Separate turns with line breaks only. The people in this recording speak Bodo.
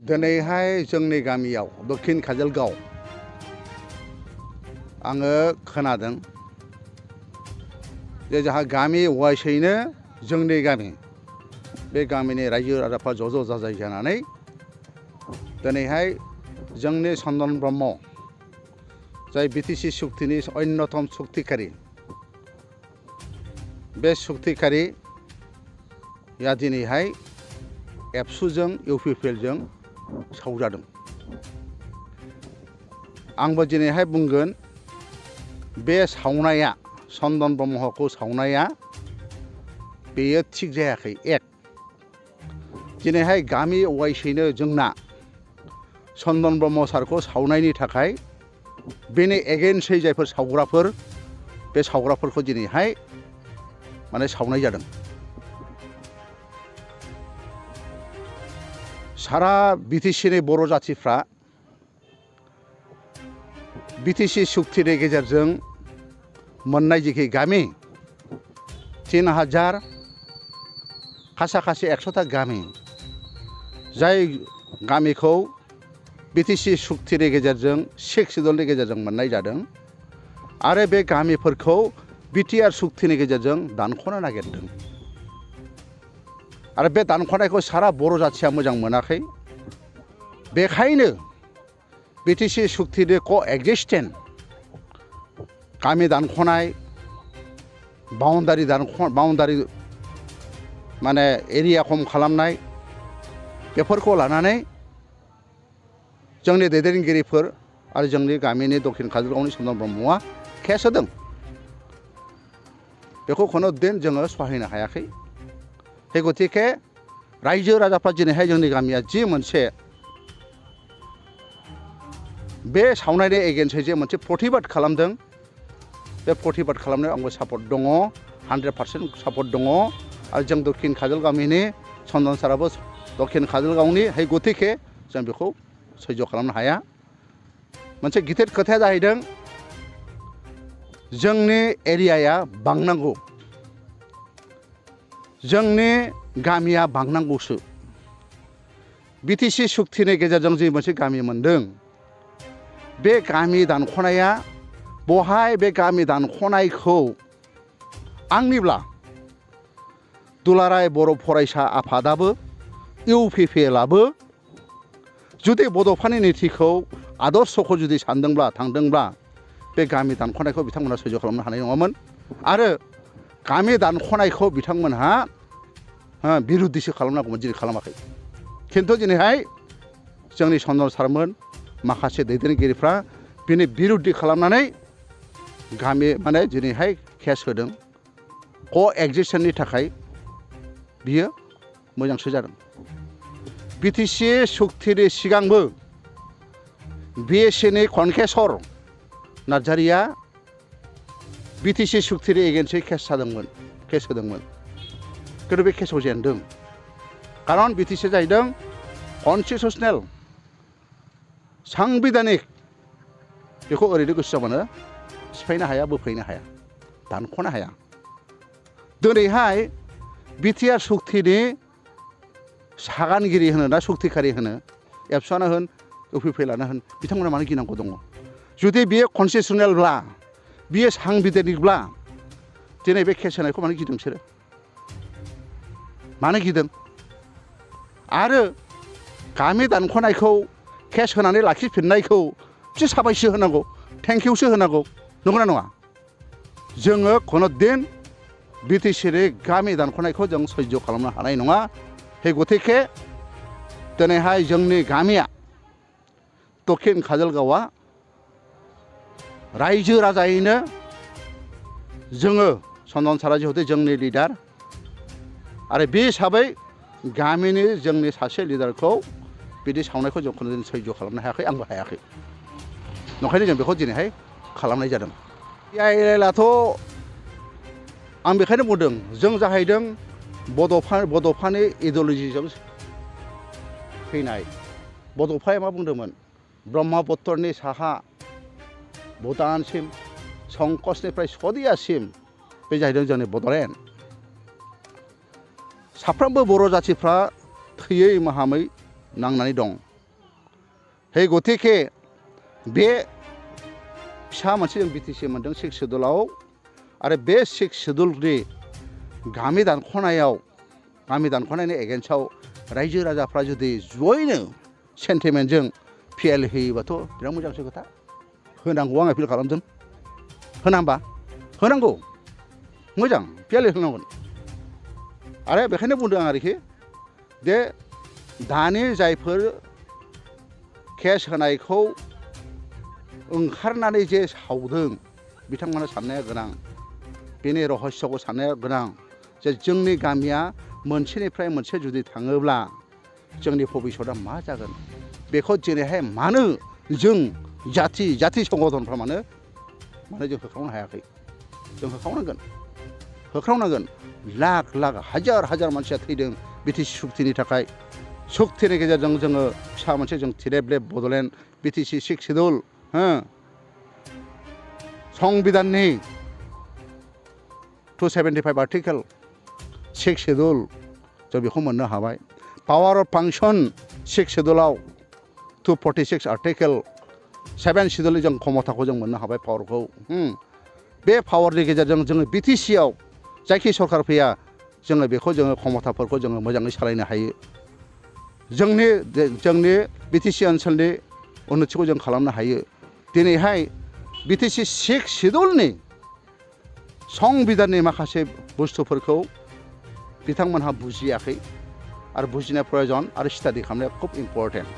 दिनैहाय जोंनि गामियाव दक्षिण काजलगाव आङो खोनादों जे जोंहा गामि वाइसैनो जोंनि गामि बे गामिनि रायजो राजाफ्रा ज' जाजाय जानानै दिनैहाय जोंनि चन्दन ब्रह्म जाय बिटिसि सुक्तिनि अन्यतम सुक्तिकारि बे सुक्तिकारिया दिनैहाय एबसुजों इउपिपिएलजों सावजादों। आंबो दिनैहाय बुंगोन बे सावनाया चन्दन ब्रह्मखौ सावनाया बेयो थिग जायाखै। एक दिनैहाय गामि वाइसैनो जोंना चन्दन ब्रह्म सारखौ सावनायनि थाखाय बेनि एगेन्स्टै जायफोर सावग्राफोर बे सावग्राफोरखौ दिनैहाय माने सावनाय जादों। सारा बिटिसिनि बर' जाथिफ्रा बिटिसि सुक्तिनि गेजेरजों मोननाय जिखि गामि 3000 खासा 100टा गामि जाय गामिखौ बिटिसि सुक्तिनि गेजेरजों सिक्स सिडुलनि गेजेरजों मोननाय जादों आरो बे गामिफोरखौ बिटिआर सुक्तिनि गेजेरजों दानख'नो नागिरदों आरो बे दानख'नायखौ सारा बर' जाथिया मोजां मोनाखै। बेखायनो बिटिसि सुक्तिनि क'एग्जिस्टेन्ट गामि दानख'नाय बाउन्डारि माने एरिया खम खालामनाय बेफोरखौ लानानै जोंनि दैदेनगिरिफोर आरो जोंनि गामिनि दक्षिण काजलगावनि चन्दन ब्रह्मआ केस होदों। बेखौ खुनु दिन जोङो सहायनो हायाखै। हे गतिके रायजो राजाफ्रा दिनैहाय जोंनि गामिया जि मोनसे बे सावनायनि एगेन्स्टै जे मोनसे प्रतिबाद खालामदों बे प्रतिबाद खालामनायाव आंबो सापर्ट दङ, 100% सापर्ट दङ आरो जों दक्षिण काजलगावनि चन्दन साराबो दक्षिण काजलगावनि। हे गतिके जों बेखौ सैज' खालामनो हाया। मोनसे गिदिर खोथाया जाहैदों जोंनि एरियाया बांनांगौ, जोंनि गामिया बांनांगौसो। बिटिसि सुक्तिनि गेजेरजों जि मोनसे गामि मोनदों बे गामि दानख'नाया बहाय बे गामि दानख'नायखौ आंनिब्ला दुलाराय बर' फरायसा आफादाबो इउपिपिएलआबो जुदि बड'फानि नीतिखौ आदर्शखौ जुदि सानदोंब्ला थांदोंब्ला बे गामि दानख'नायखौ बिथांमोना सैज' खालामनो हानाय नङामोन आरो गामि दानख'नायखौ बिथांमोनहा बिरुद्धिसो खालामनांगौमोन, दिनै खालामाखै। खिन्थु दिनैहाय जोंनि चन्दन सारमोन माखासे दैदेनगिरिफ्रा बिनि बिरुद्धि खालामनानै गामि माने दिनैहाय केस होदों। क'एग्जिस्टेन्टनि थाखाय बियो मोजांसो जादों। बिटिसि सुक्तिनि सिगांबो बिएससिनि खनकेसर नार्जारिया बिटिसि सुक्तिनि एगेन्स्टै केस होदोंमोन खिन्थु बे केसाव जेनदों। खारन बिटिसिया जाहैदों कनस्टिटिउसनेल सांबिधानिक, बेखौ ओरैनो गोसो जाबानो सिफायनो हाया, बोफायनो हाया, दानख'नो हाया। दिनैहाय बिटिआर सुक्तिनि सागानगिरि होनो ना सुक्तिकारि होनो, एबसुआनो होन इउपिपिएलआनो होन, बिथांमोना मानो गिनांगौ दङ? जुदि बियो कनस्टिटिउसनेलब्ला, बियो सांबिधानिकब्ला दिनै बे केस होनायखौ मानो गिदों बिसोरो? मानो गिदों? आरो गामि दानख'नायखौ केस होनानै लाखिफिननायखौ बिसोर साबायसो होनांगौ, थेंकिउसो होनांगौ, नंगौना नङा? जोङो खुनु दिन बिटिसिनि गामि दानख'नायखौ जों सैज' खालामनो हानाय नङा। हे गतिके दिनैहाय जोंनि गामिया दक्षिण काजलगावआ रायजो राजायैनो जोङो चन्दन सारा जिहेतु जोंनि लिडार आरो बे हिसाबै गामिनि जोंनि सासे लिडारखौ बिदि सावनायखौ जों खुनु दिन सैज' खालामनो हायाखै, आंबो हायाखै। नंखायनो जों बेखौ दिनैहाय खालामनाय जादों। आइएलआथ' आं बेखायनो बुंदों जों जाहैदों बड'फानि इडिअलजिजों फैनाय। बड'फाया मा बुंदोंमोन? ब्रह्मपुत्रनि साहा भुटानसिम, संकसनिफ्राय सदियासिम बे जाहैदों जोंनि बड'लेण्ड। साफ्रोमबो बर' जाथिफ्रा थैयै माहामै नांनानै दं। हे गतिके बे फिसा मोनसे जों बिटिसि मोनदों 6 सिडुलाव आरो बे 6 सिडुलनि गामि दानख'नायनि एगेन्स्टआव रायजो राजाफ्रा जुदि जयैनो सेन्टिमेन्टजों पिएल होयोबाथ' बिराद मोजांसो खोथा होनांगौ आं एपिल खालामदों होनांबा होनांगौ मोजां पिएल होनांगोन आरो बेखायनो बुंदों आं आरोखि दे दानि जायफोर केस होनायखौ ओंखारनानै जे सावदों बिथांमोना साननाया गोनां बेनि रहस्यखौ साननाया गोनां जे जोंनि गामिया मोनसेनिफ्राय मोनसे जुदि थाङोब्ला जोंनि भबिष्यतआ मा जागोन बेखौ दिनैहाय मानो जों जाथि संगठनफ्रा मानो जों होख्रावनो हायाखै जों होख्रावनांगोन लाख हाजार मानसिया थैदों बिटिसि सुक्तिनि थाखाय सुक्तिनि गेजेरजों जोङो फिसा मोनसे जों थिरेब्लेब बड'लेण्ड बिटिसि 6 सिडुल संबिधाननि 275 आर्टिकेल 6 सिडुल जों बेखौ मोननो हाबाय पावार अफ फांसन 6 सिडुलाव 246 आर्टिकेल 7 सिडुलनि जों क्षमताखौ जों मोननो हाबाय पावारखौ बे पावारनि गेजेरजों जोङो बिटिसिआव जायखि सरकार फैया जोङो बेखौ जोङो क्षमताफोरखौ जोङो मोजाङै सालायनो हायो जोंनि बिटिसि ओनसोलनि उन्नतिखौ जों खालामनो हायो दिनैहाय बिटिसि 6 सिडुलनि संबिधाननि माखासे बुस्थुफोरखौ बिथांमोनहा बुजियाखै आरो बुजिनाय प्रयोजन आरो स्टाडि खालामनाया खुब इम्परटेन्ट